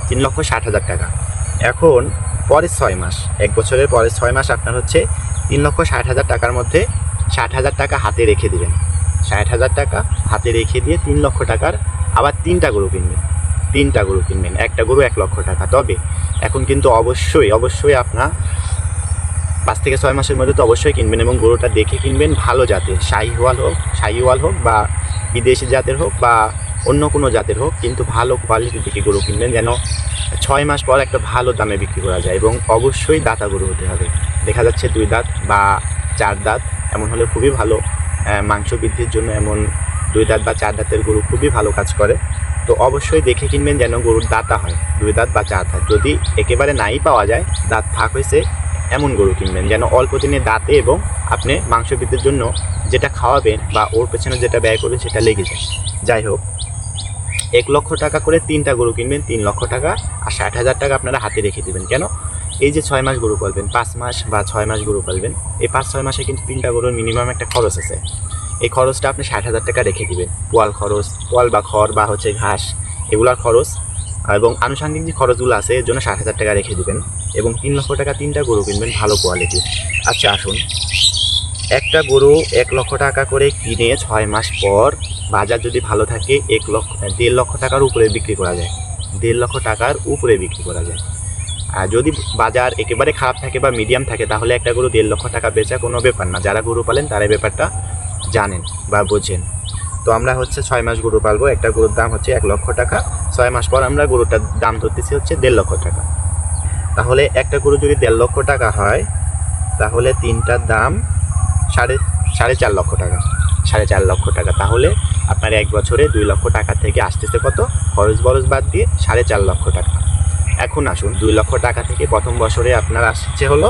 3,60,000 টাকা। এখন পরের 6 মাস, 1 বছরের পরের 6 মাস আপনার হচ্ছে 3,60,000 টাকার মধ্যে 60,000 টাকা হাতে রেখে দিবেন। 60,000 টাকা হাতে রেখে দিয়ে 3 লক্ষ টাকার আবার 3টা গরু কিনবেন। 3টা গরু কিনবেন, একটা গরু 1 লক্ষ টাকা। তবে এখন কিন্তু অবশ্যই আপনার 5 থেকে 6 মাসের মধ্যে তো অবশ্যই কিনবেন, এবং গরুটা দেখে কিনবেন ভালো জাতের, শাহিওয়াল হোক বা বিদেশি জাতের হোক বা অন্য কোনো জাতের হোক, কিন্তু ভালো কোয়ালিটি থেকে গরু কিনবেন, যেন 6 মাস পর একটা ভালো দামে বিক্রি করা যায়। এবং অবশ্যই দাতা গরু হতে হবে। দেখা যাচ্ছে 2 দাঁত বা 4 দাঁত, এমন হলে খুবই ভালো। মাংস বৃদ্ধির জন্য এমন 2 দাঁত বা 4 দাঁতের গরু খুবই ভালো কাজ করে। তো অবশ্যই দেখে কিনবেন যেন গরুর দাতা হয়, 2 দাঁত বা 4 দাঁত। যদি একেবারে নাই পাওয়া যায়, দাঁত থাক হয়েছে, এমন গরু কিনবেন যেন অল্প দিনে দাঁতে এবং আপনি মাংস বৃদ্ধির জন্য যেটা খাওয়াবেন বা ওর পেছনে যেটা ব্যয় করবেন সেটা লেগে যায়। যাই হোক, 1 লক্ষ টাকা করে 3টা গরু কিনবেন, 3 লক্ষ টাকা, আর 60,000 টাকা আপনারা হাতে রেখে দেবেন। কেন? এই যে 6 মাস গরু পালবেন, 5 মাস বা 6 মাস গরু পালবেন, এই 5-6 মাসে কিন্তু 3টা গরুর মিনিমাম একটা খরচ আছে। এই খরচটা আপনি 60,000 টাকা রেখে দিবেন। পোয়াল বা খড় বা হচ্ছে ঘাস, এগুলার খরচ এবং আনুষঙ্গিক যে খরচগুলো আছে এর জন্য 60,000 টাকা রেখে দিবেন, এবং 3 লক্ষ টাকা 3টা গরু কিনবেন ভালো কোয়ালিটির। আচ্ছা আসুন, একটা গরু 1 লক্ষ টাকা করে কিনে 6 মাস পর বাজার যদি ভালো থাকে 1.5 লক্ষ টাকার উপরে বিক্রি করা যায়। 1.5 লক্ষ টাকার উপরে বিক্রি করা যায়। আর যদি বাজার একেবারে খারাপ থাকে বা মিডিয়াম থাকে, তাহলে একটা গরু 1.5 লক্ষ টাকা বেচা কোনো ব্যাপার না। যারা গরু পালেন তারা এই ব্যাপারটা জানেন বা বোঝেন। তো আমরা হচ্ছে 6 মাস গরু পালবো, একটা গরুর দাম হচ্ছে 1 লক্ষ টাকা। 6 মাস পর আমরা গরুটার দাম ধরতেছি হচ্ছে 1.5 লক্ষ টাকা। তাহলে একটা গরু যদি 1.5 লক্ষ টাকা হয়, তাহলে 3টার দাম 4.5 লক্ষ টাকা। 4.5 লক্ষ টাকা। তাহলে আপনার 1 বছরে 2 লক্ষ টাকা থেকে আসতেছে কত? খরচ বাদ দিয়ে 4.5 লক্ষ টাকা। এখন আসুন, 2 লক্ষ টাকা থেকে প্রথম বছরে আপনার আসছে হলো